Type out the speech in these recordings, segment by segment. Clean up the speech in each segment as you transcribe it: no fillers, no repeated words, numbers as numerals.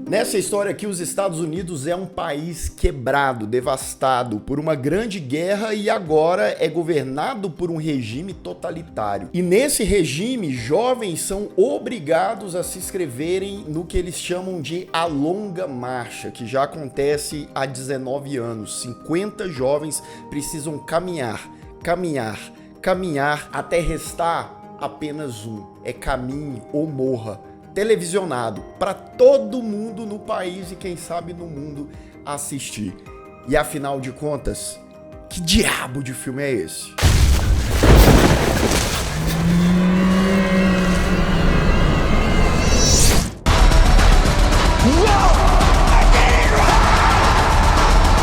Nessa história aqui, os Estados Unidos é um país quebrado, devastado por uma grande guerra e agora é governado por um regime totalitário. E nesse regime, jovens são obrigados a se inscreverem no que eles chamam de A Longa Marcha, que já acontece há 19 anos. 50 jovens precisam caminhar até restar apenas um. É caminhe ou morra. Televisionado para todo mundo no país e quem sabe no mundo assistir. E afinal de contas, que diabo de filme é esse?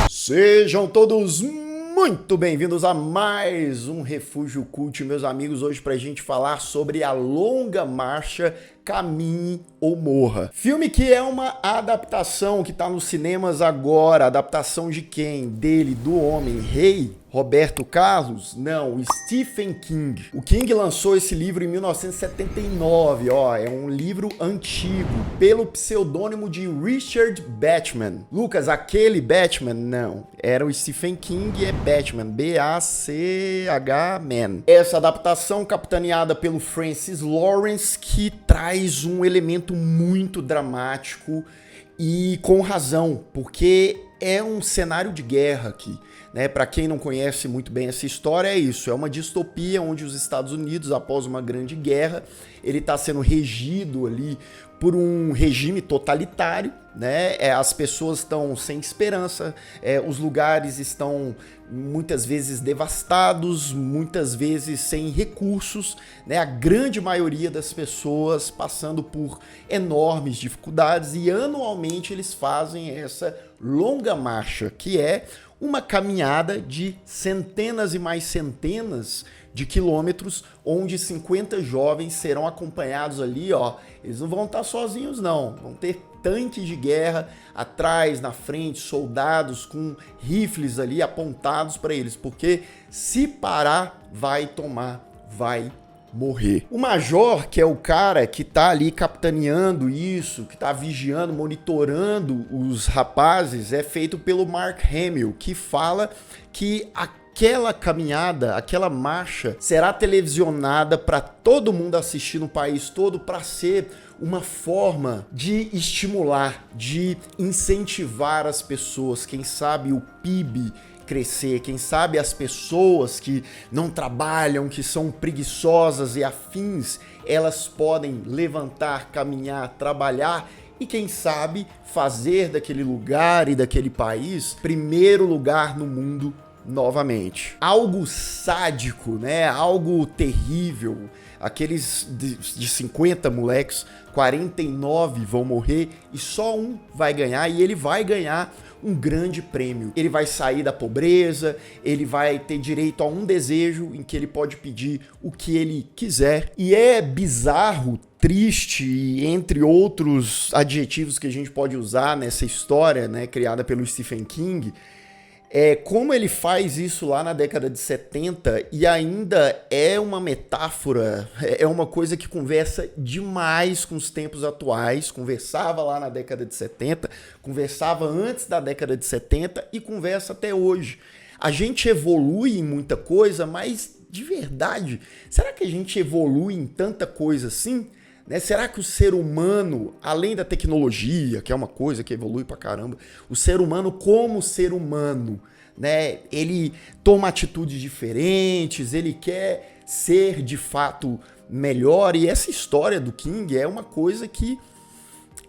Sejam todos muito bem-vindos a mais um Refúgio Cult, meus amigos, hoje pra gente falar sobre A Longa Marcha, Caminhe ou Morra. Filme que é uma adaptação que tá nos cinemas agora. Adaptação de quem? Dele, do homem rei Roberto Carlos? Não, Stephen King. O King lançou esse livro em 1979, é um livro antigo, pelo pseudônimo de Richard Bachman. Lucas, aquele Batman? Não, era o Stephen King, é Batman, B-A-C-H-Man. Essa adaptação capitaneada pelo Francis Lawrence, que traz um elemento muito dramático e com razão, porque é um cenário de guerra aqui. Para quem não conhece muito bem essa história, é isso, é uma distopia onde os Estados Unidos, após uma grande guerra, ele está sendo regido ali por um regime totalitário, as pessoas estão sem esperança, os lugares estão muitas vezes devastados, muitas vezes sem recursos, a grande maioria das pessoas passando por enormes dificuldades e anualmente eles fazem essa longa marcha, que é uma caminhada de centenas e mais centenas de quilômetros, onde 50 jovens serão acompanhados ali, eles não vão estar sozinhos não, vão ter tanques de guerra atrás, na frente, soldados com rifles ali apontados para eles, porque se parar, vai morrer. O major, que é o cara que tá ali capitaneando isso, que tá vigiando, monitorando os rapazes, é feito pelo Mark Hamill, que fala que aquela caminhada, aquela marcha será televisionada para todo mundo assistir no país todo, para ser uma forma de estimular, de incentivar as pessoas, quem sabe o PIB crescer, quem sabe as pessoas que não trabalham, que são preguiçosas e afins, elas podem levantar, caminhar, trabalhar e quem sabe fazer daquele lugar e daquele país primeiro lugar no mundo novamente. Algo sádico, algo terrível. Aqueles de 50 moleques, 49 vão morrer e só um vai ganhar, e ele vai ganhar um grande prêmio. Ele vai sair da pobreza, ele vai ter direito a um desejo em que ele pode pedir o que ele quiser. E é bizarro, triste, entre outros adjetivos que a gente pode usar nessa história, criada pelo Stephen King, como ele faz isso lá na década de 70 e ainda é uma metáfora, é uma coisa que conversa demais com os tempos atuais, conversava lá na década de 70, conversava antes da década de 70 e conversa até hoje. A gente evolui em muita coisa, mas de verdade, será que a gente evolui em tanta coisa assim? Será que o ser humano, além da tecnologia, que é uma coisa que evolui pra caramba, o ser humano como ser humano, ele toma atitudes diferentes, ele quer ser de fato melhor, e essa história do King é uma coisa que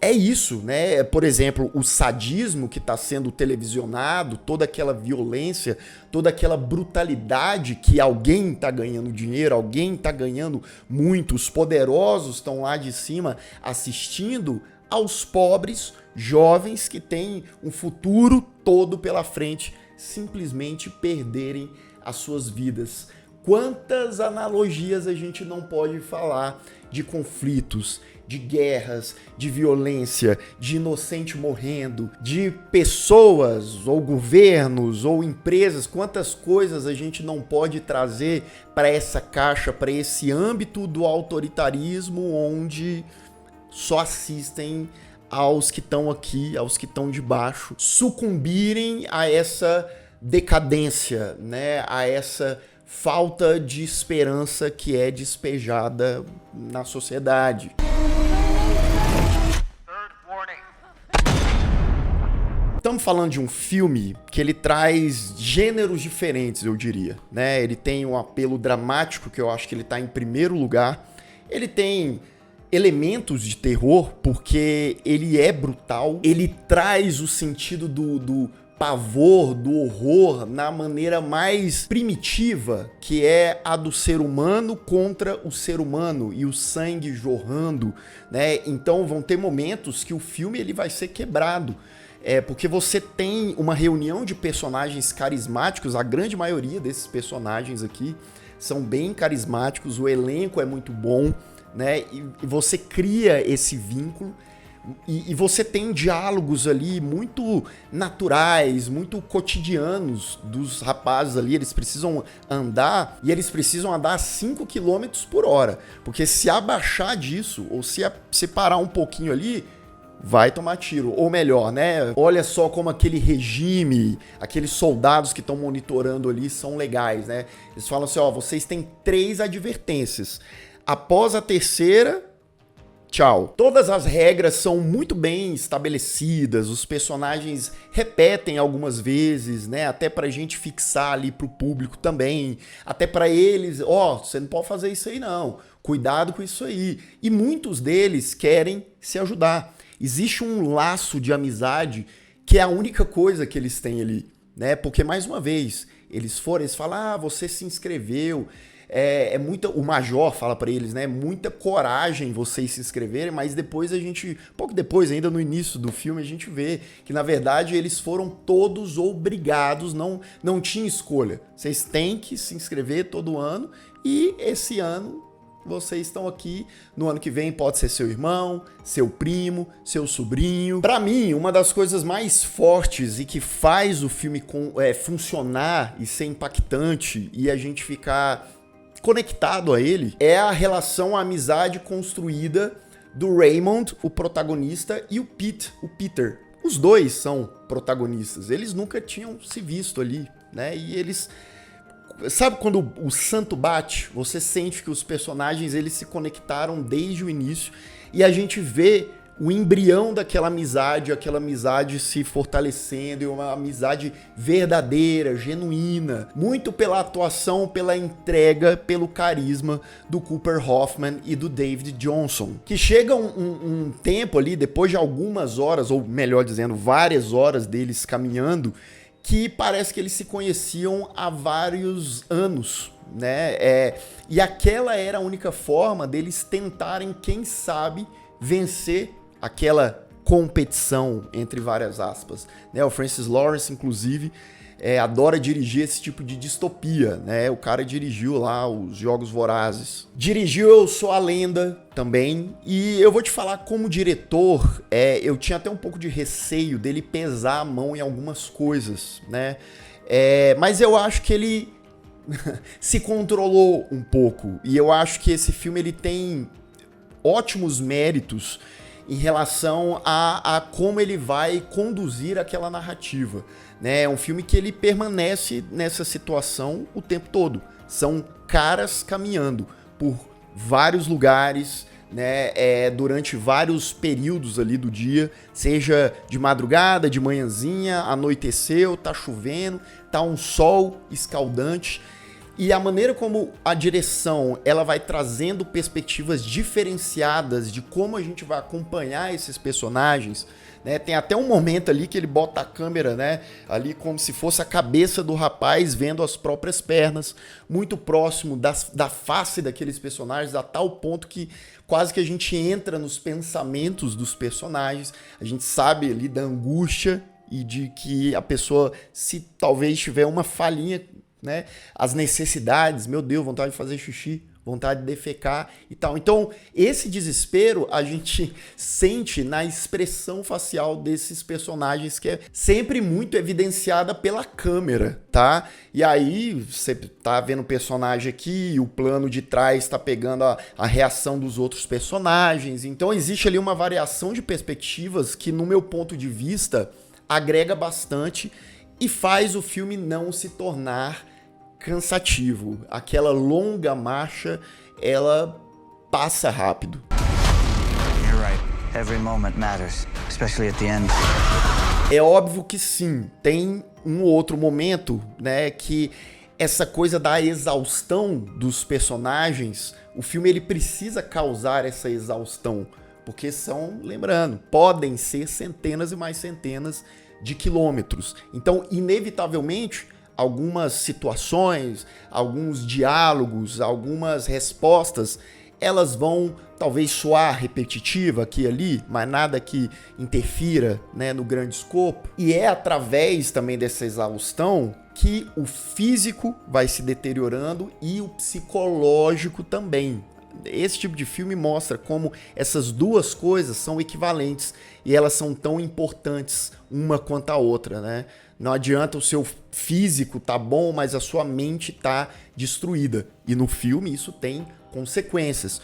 é isso, Por exemplo, o sadismo que está sendo televisionado, toda aquela violência, toda aquela brutalidade que alguém está ganhando dinheiro, alguém está ganhando muito, os poderosos estão lá de cima assistindo aos pobres, jovens que têm um futuro todo pela frente, simplesmente perderem as suas vidas. Quantas analogias a gente não pode falar de conflitos, de guerras, de violência, de inocente morrendo, de pessoas ou governos ou empresas, quantas coisas a gente não pode trazer para essa caixa, para esse âmbito do autoritarismo onde só assistem aos que estão aqui, aos que estão debaixo, sucumbirem a essa decadência, né? A essa falta de esperança que é despejada na sociedade. Estamos falando de um filme que ele traz gêneros diferentes, eu diria, né? Ele tem um apelo dramático, que eu acho que ele está em primeiro lugar. Ele tem elementos de terror, porque ele é brutal. Ele traz o sentido do pavor, do horror, na maneira mais primitiva, que é a do ser humano contra o ser humano e o sangue jorrando, né? Então vão ter momentos que o filme ele vai ser quebrado. Porque você tem uma reunião de personagens carismáticos, a grande maioria desses personagens aqui são bem carismáticos, o elenco é muito bom, né? E você cria esse vínculo e você tem diálogos ali muito naturais, muito cotidianos dos rapazes ali. Eles precisam andar e eles precisam andar 5 km por hora, porque se abaixar disso ou se parar um pouquinho ali, vai tomar tiro, ou melhor, né? Olha só como aquele regime, aqueles soldados que estão monitorando ali são legais, né? Eles falam assim, ó, vocês têm 3 advertências. Após a terceira, tchau. Todas as regras são muito bem estabelecidas, os personagens repetem algumas vezes, né? Até pra gente fixar ali pro público também, até pra eles, ó, você não pode fazer isso aí não, cuidado com isso aí. E muitos deles querem se ajudar. Existe um laço de amizade que é a única coisa que eles têm ali, né? Porque, mais uma vez, eles falam, você se inscreveu, o major fala pra eles, né? Muita coragem vocês se inscreverem, mas depois pouco depois, ainda no início do filme, a gente vê que, na verdade, eles foram todos obrigados, não tinha escolha. Vocês têm que se inscrever todo ano e esse ano vocês estão aqui, no ano que vem pode ser seu irmão, seu primo, seu sobrinho. Pra mim, uma das coisas mais fortes e que faz o filme funcionar e ser impactante e a gente ficar conectado a ele é a relação, a amizade construída do Raymond, o protagonista, e o Peter. Os dois são protagonistas, eles nunca tinham se visto ali, né? E eles... Sabe quando o santo bate? Você sente que os personagens eles se conectaram desde o início e a gente vê o embrião daquela amizade, aquela amizade se fortalecendo, e uma amizade verdadeira, genuína, muito pela atuação, pela entrega, pelo carisma do Cooper Hoffman e do David Johnson, que chega um tempo ali, depois de algumas horas, ou melhor dizendo, várias horas deles caminhando, que parece que eles se conheciam há vários anos, né? E aquela era a única forma deles tentarem, quem sabe, vencer aquela competição, entre várias aspas, né? O Francis Lawrence, inclusive, adora dirigir esse tipo de distopia, né? O cara dirigiu lá os Jogos Vorazes. Dirigiu Eu Sou a Lenda também, e eu vou te falar, como diretor, eu tinha até um pouco de receio dele pesar a mão em algumas coisas, né? Mas eu acho que ele se controlou um pouco, e eu acho que esse filme ele tem ótimos méritos em relação a como ele vai conduzir aquela narrativa, né? É um filme que ele permanece nessa situação o tempo todo. São caras caminhando por vários lugares, né? Durante vários períodos ali do dia, seja de madrugada, de manhãzinha, anoiteceu, tá chovendo, tá um sol escaldante. E a maneira como a direção ela vai trazendo perspectivas diferenciadas de como a gente vai acompanhar esses personagens, né? Tem até um momento ali que ele bota a câmera, né, ali como se fosse a cabeça do rapaz vendo as próprias pernas, muito próximo da face daqueles personagens, a tal ponto que quase que a gente entra nos pensamentos dos personagens, a gente sabe ali da angústia e de que a pessoa, se talvez tiver uma falhinha, né, as necessidades, meu Deus, vontade de fazer xixi, vontade de defecar e tal. Então, esse desespero a gente sente na expressão facial desses personagens, que é sempre muito evidenciada pela câmera, tá? E aí, você tá vendo o personagem aqui, e o plano de trás tá pegando a reação dos outros personagens. Então, existe ali uma variação de perspectivas que, no meu ponto de vista, agrega bastante e faz o filme não se tornar cansativo. Aquela longa marcha, ela passa rápido. You're right. Every moment matters, especially at the end. É óbvio que sim, tem um outro momento, né, que essa coisa da exaustão dos personagens, o filme ele precisa causar essa exaustão, porque são, lembrando, podem ser centenas e mais centenas de quilômetros. Então, inevitavelmente, algumas situações, alguns diálogos, algumas respostas, elas vão talvez soar repetitiva aqui e ali, mas nada que interfira, né, no grande escopo. E é através também dessa exaustão que o físico vai se deteriorando e o psicológico também. Esse tipo de filme mostra como essas duas coisas são equivalentes e elas são tão importantes uma quanto a outra, né? Não adianta o seu físico tá bom, mas a sua mente tá destruída. E no filme isso tem consequências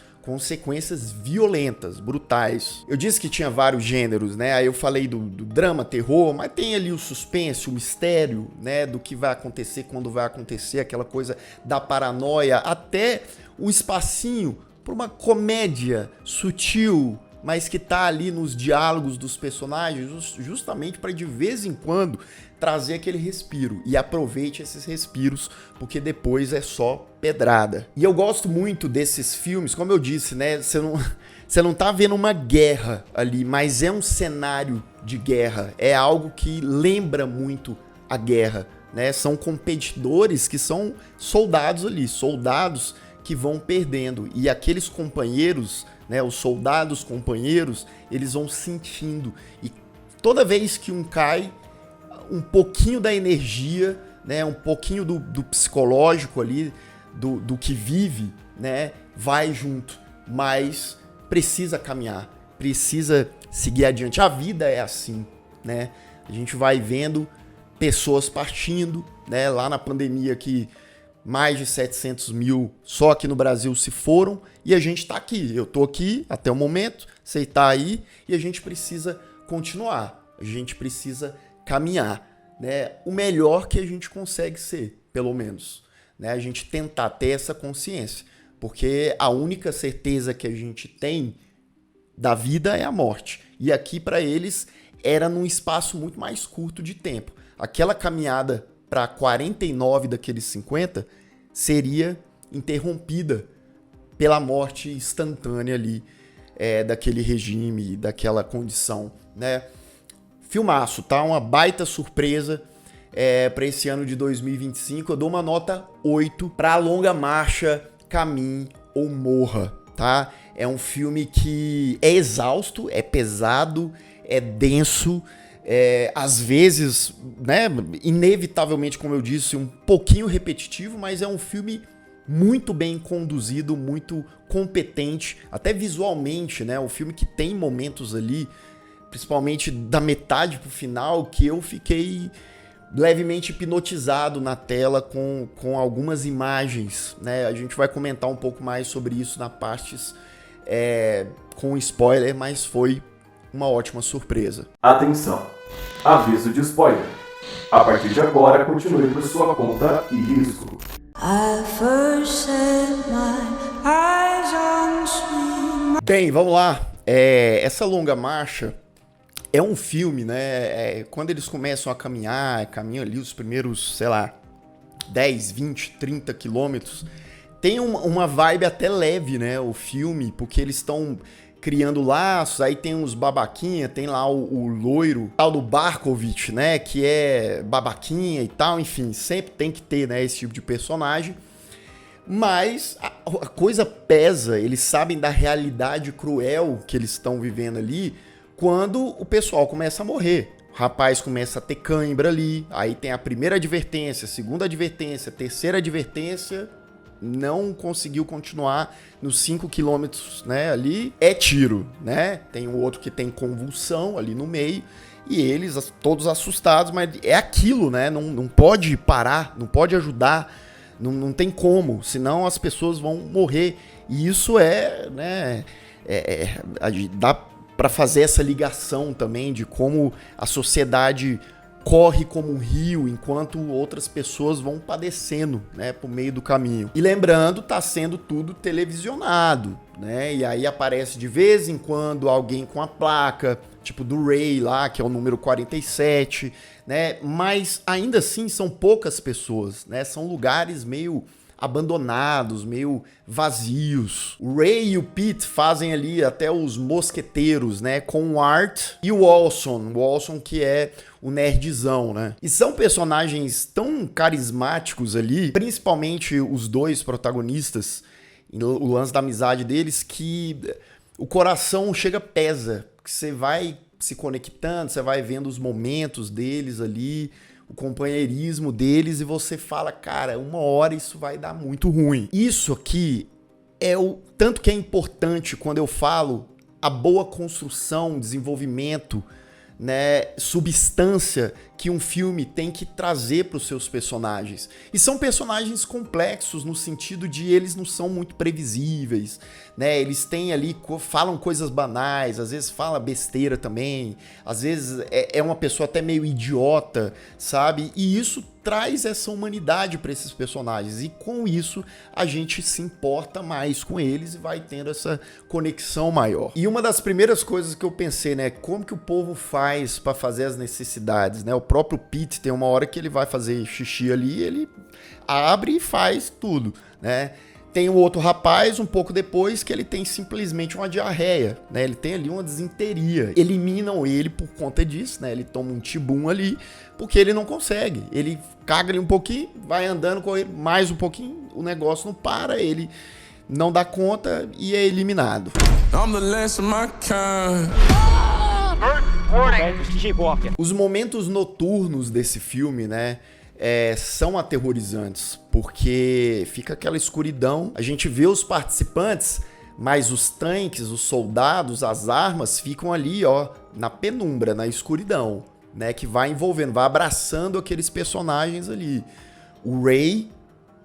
violentas, brutais. Eu disse que tinha vários gêneros, né? Aí eu falei do drama, terror, mas tem ali o suspense, o mistério, né? Do que vai acontecer, quando vai acontecer, aquela coisa da paranoia, até o espacinho para uma comédia sutil, mas que tá ali nos diálogos dos personagens, justamente para de vez em quando trazer aquele respiro. E aproveite esses respiros, porque depois é só pedrada. E eu gosto muito desses filmes, como eu disse, né? Você não tá vendo uma guerra ali, mas é um cenário de guerra. É algo que lembra muito a guerra, né? São competidores que são soldados ali, soldados que vão perdendo. E aqueles companheiros, né, os soldados companheiros, eles vão sentindo. E toda vez que um cai, um pouquinho da energia, né, um pouquinho do psicológico ali, do que vive, né, vai junto. Mas precisa caminhar, precisa seguir adiante. A vida é assim, né? A gente vai vendo pessoas partindo, né? Lá na pandemia que mais de 700 mil só aqui no Brasil se foram e a gente tá aqui. Eu tô aqui até o momento, você tá aí e a gente precisa continuar. A gente precisa caminhar, né? O melhor que a gente consegue ser, pelo menos, né? A gente tentar ter essa consciência, porque a única certeza que a gente tem da vida é a morte. E aqui para eles era num espaço muito mais curto de tempo. Aquela caminhada para 49 daqueles 50 seria interrompida pela morte instantânea ali daquele regime, daquela condição, né? Filmaço, tá? Uma baita surpresa para esse ano de 2025. Eu dou uma nota 8 para A Longa Marcha, Caminhe ou Morra, tá? É um filme que é exausto, é pesado, é denso, às vezes, né, inevitavelmente, como eu disse, um pouquinho repetitivo, mas é um filme muito bem conduzido, muito competente, até visualmente, né? Um filme que tem momentos ali, principalmente da metade pro final, que eu fiquei levemente hipnotizado na tela com algumas imagens, né? A gente vai comentar um pouco mais sobre isso na partes com spoiler, mas foi uma ótima surpresa. Atenção! Aviso de spoiler. A partir de agora, continue por sua conta e risco. Bem, vamos lá. Essa Longa Marcha é um filme, né? Quando eles começam a caminham ali os primeiros, sei lá, 10, 20, 30 quilômetros, tem uma vibe até leve, né? O filme, porque eles estão criando laços, aí tem uns babaquinha, tem lá o loiro, tal do Barkovich, né, que é babaquinha e tal, enfim, sempre tem que ter, né, esse tipo de personagem, mas a coisa pesa, eles sabem da realidade cruel que eles estão vivendo ali, quando o pessoal começa a morrer. O rapaz começa a ter cãibra ali, aí tem a primeira advertência, a segunda advertência, a terceira advertência, não conseguiu continuar nos 5 quilômetros, né, ali, é tiro, né? Tem o outro que tem convulsão ali no meio, e eles todos assustados, mas é aquilo, né? Não pode parar, não pode ajudar, não tem como, senão as pessoas vão morrer. E isso né, dá para fazer essa ligação também de como a sociedade corre como um rio, enquanto outras pessoas vão padecendo, né, por meio do caminho. E lembrando, tá sendo tudo televisionado, né? E aí aparece de vez em quando alguém com a placa, tipo do Ray lá, que é o número 47, né? Mas ainda assim são poucas pessoas, né? São lugares meio abandonados, meio vazios. O Ray e o Pete fazem ali até os mosqueteiros, né, com o Art e o Olson que é o nerdzão, né? E são personagens tão carismáticos ali, principalmente os dois protagonistas, o lance da amizade deles, que o coração pesa, porque você vai se conectando, você vai vendo os momentos deles ali, o companheirismo deles, e você fala, cara, uma hora isso vai dar muito ruim. Isso aqui é o tanto que é importante quando eu falo a boa construção, desenvolvimento, né, substância que um filme tem que trazer para os seus personagens. E são personagens complexos no sentido de eles não são muito previsíveis, né? Eles têm ali, falam coisas banais, às vezes fala besteira também, às vezes é uma pessoa até meio idiota, sabe? E isso traz essa humanidade para esses personagens, e com isso a gente se importa mais com eles e vai tendo essa conexão maior. E uma das primeiras coisas que eu pensei, né, como que o povo faz para fazer as necessidades, né? O próprio Pete tem uma hora que ele vai fazer xixi ali, ele abre e faz tudo, né? Tem o outro rapaz, um pouco depois, que ele tem simplesmente uma diarreia, né? Ele tem ali uma desinteria. Eliminam ele por conta disso, né? Ele toma um tibum ali, porque ele não consegue. Ele caga ali um pouquinho, vai andando com ele mais um pouquinho, o negócio não para, ele não dá conta e é eliminado. I'm the last of my kind. Os momentos noturnos desse filme, né, são aterrorizantes, porque fica aquela escuridão, a gente vê os participantes, mas os tanques, os soldados, as armas ficam ali, ó, na penumbra, na escuridão, né, que vai envolvendo, vai abraçando aqueles personagens ali. O Ray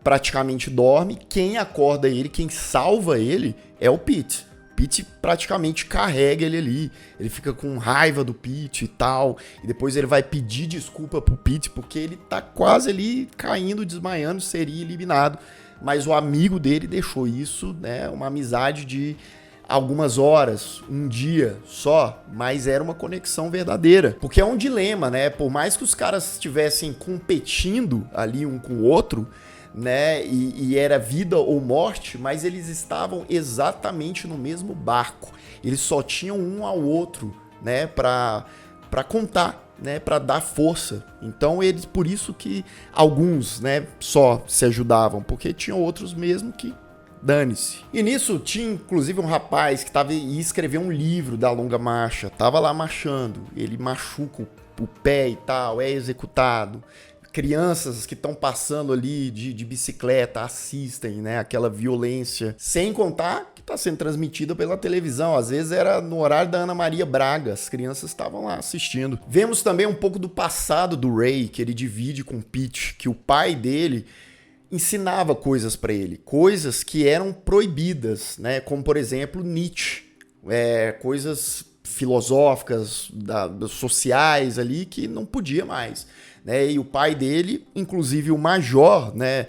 praticamente dorme, quem acorda ele, quem salva ele é o Pete. Pete praticamente carrega ele ali, ele fica com raiva do Pete e tal, e depois ele vai pedir desculpa pro Pete, porque ele tá quase ali caindo, desmaiando, seria eliminado, mas o amigo dele deixou isso, né, uma amizade de algumas horas, um dia só, mas era uma conexão verdadeira, porque é um dilema, né, por mais que os caras estivessem competindo ali um com o outro, né, e era vida ou morte, mas eles estavam exatamente no mesmo barco. Eles só tinham um ao outro, né, para contar, né, para dar força. Então eles, por isso que alguns, né, só se ajudavam, porque tinham outros mesmo que dane-se. E nisso tinha inclusive um rapaz que ia escrever um livro da longa marcha, tava lá marchando, ele machuca o pé e tal, é executado. Crianças que estão passando ali de bicicleta assistem, né, aquela violência, sem contar que está sendo transmitida pela televisão, às vezes era no horário da Ana Maria Braga, as crianças estavam lá assistindo. Vemos também um pouco do passado do Ray, que ele divide com o Pete, que o pai dele ensinava coisas para ele, coisas que eram proibidas, né, como por exemplo Nietzsche, coisas filosóficas, sociais ali, que não podia mais. Né, e o pai dele, inclusive o major, né,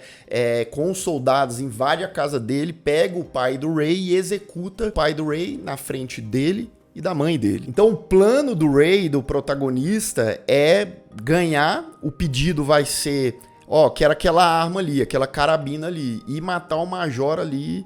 com os soldados, invade a casa dele, pega o pai do Ray e executa o pai do Ray na frente dele e da mãe dele. Então o plano do Ray, do protagonista, é ganhar, o pedido vai ser, quero aquela arma ali, aquela carabina ali, e matar o major ali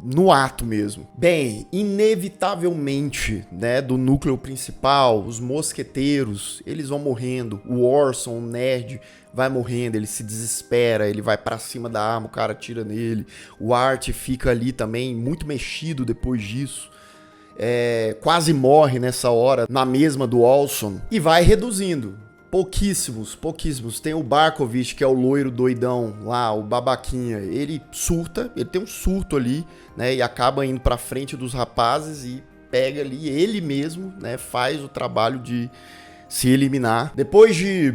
no ato mesmo. Bem, inevitavelmente, né, do núcleo principal, os mosqueteiros, eles vão morrendo. O Orson, o nerd, vai morrendo, ele se desespera, ele vai pra cima da arma, o cara atira nele. O Art fica ali também muito mexido depois disso. Quase morre nessa hora, na mesma do Olson, e vai reduzindo. Pouquíssimos. Tem o Barkovich, que é o loiro doidão lá, o babaquinha. Ele surta, ele tem um surto ali, né? E acaba indo pra frente dos rapazes e pega ali, ele mesmo, né? Faz o trabalho de se eliminar. Depois de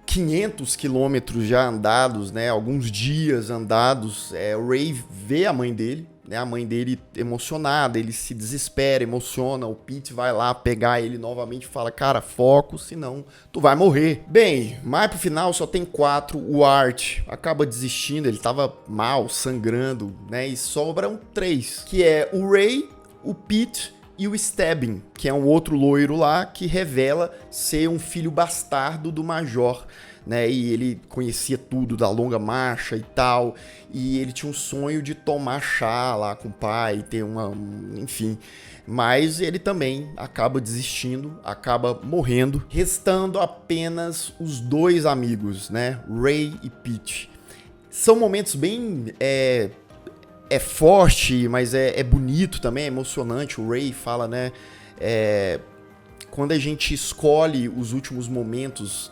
500 quilômetros já andados, né? Alguns dias andados, o Ray vê a mãe dele, né? A mãe dele emocionada, ele se desespera, emociona, o Pete vai lá pegar ele novamente e fala, cara, foco, senão tu vai morrer. Bem, mais pro final só tem 4, o Art acaba desistindo, ele tava mal, sangrando, né, e sobram 3, que é o Ray, o Pete e o Stebbing, que é um outro loiro lá que revela ser um filho bastardo do Major, né? E ele conhecia tudo da longa marcha e tal, e ele tinha um sonho de tomar chá lá com o pai, ter enfim, mas ele também acaba desistindo, acaba morrendo, restando apenas os 2 amigos, né? Ray e Pete. São momentos bem é forte, mas é bonito também, é emocionante. O Ray fala, né? Quando a gente escolhe os últimos momentos,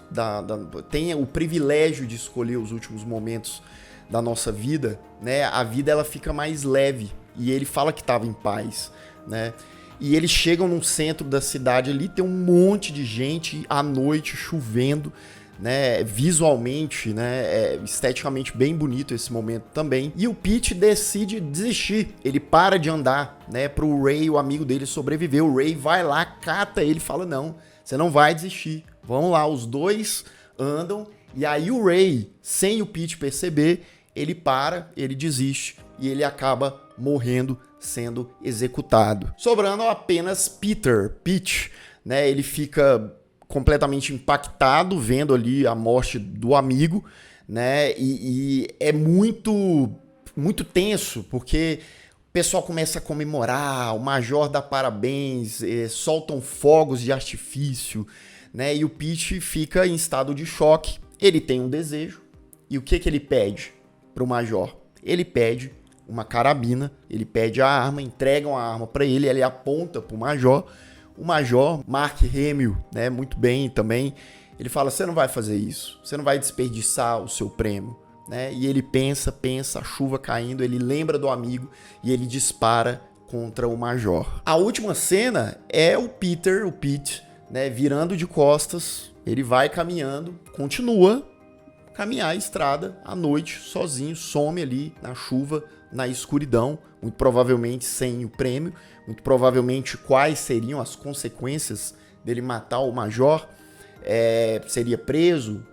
tem o privilégio de escolher os últimos momentos da nossa vida, né? A vida ela fica mais leve. E ele fala que estava em paz, né? E eles chegam no centro da cidade ali, tem um monte de gente à noite chovendo, né, visualmente, né, esteticamente bem bonito esse momento também. E o Pete decide desistir, ele para de andar, né, pro Ray, o amigo dele, sobreviver. O Ray vai lá, cata ele e fala, não, você não vai desistir, vamos lá. Os 2 andam, e aí o Ray, sem o Pete perceber, ele para, ele desiste, e ele acaba morrendo, sendo executado. Sobrando apenas Pete, né, ele fica completamente impactado vendo ali a morte do amigo, né? E é muito tenso, porque o pessoal começa a comemorar, o Major dá parabéns, soltam fogos de artifício, né? E o Pete fica em estado de choque. Ele tem um desejo, e o que ele pede pro Major? Ele pede uma carabina, ele pede a arma, entregam a arma para ele, ele aponta pro Major. O Major, Mark Hamill, né, muito bem também, ele fala, você não vai fazer isso, você não vai desperdiçar o seu prêmio, né? E ele pensa, a chuva caindo, ele lembra do amigo e ele dispara contra o Major. A última cena é o Pete, né, virando de costas, ele vai caminhando, continua a caminhar a estrada à noite, sozinho, some ali na chuva, na escuridão, muito provavelmente sem o prêmio, muito provavelmente quais seriam as consequências dele matar o Major, seria preso,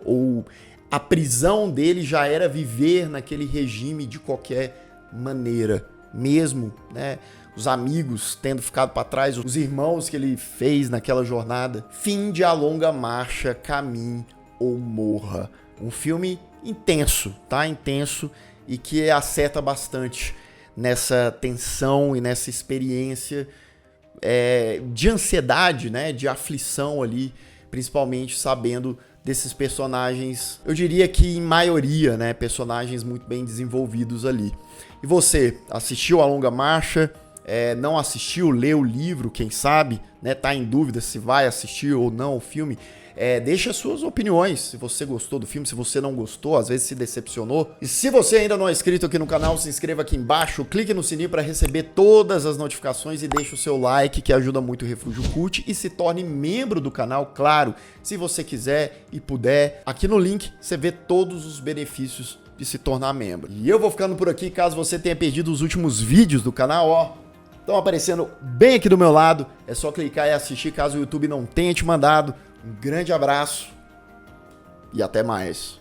ou a prisão dele já era viver naquele regime de qualquer maneira, mesmo, né, os amigos tendo ficado para trás, os irmãos que ele fez naquela jornada. Fim de A Longa Marcha, Caminhe ou Morra. Um filme intenso, tá? Intenso, e que acerta bastante nessa tensão e nessa experiência de ansiedade, né, de aflição ali, principalmente sabendo desses personagens, eu diria que em maioria, né, personagens muito bem desenvolvidos ali. E você, assistiu A Longa Marcha? Não assistiu? Leu o livro, quem sabe, né, tá em dúvida se vai assistir ou não o filme? Deixa suas opiniões, se você gostou do filme, se você não gostou, às vezes se decepcionou. E se você ainda não é inscrito aqui no canal, se inscreva aqui embaixo, clique no sininho para receber todas as notificações e deixe o seu like, que ajuda muito o Refúgio Cult, e se torne membro do canal, claro, se você quiser e puder. Aqui no link você vê todos os benefícios de se tornar membro. E eu vou ficando por aqui, caso você tenha perdido os últimos vídeos do canal, ó, estão aparecendo bem aqui do meu lado, é só clicar e assistir caso o YouTube não tenha te mandado. Um grande abraço e até mais.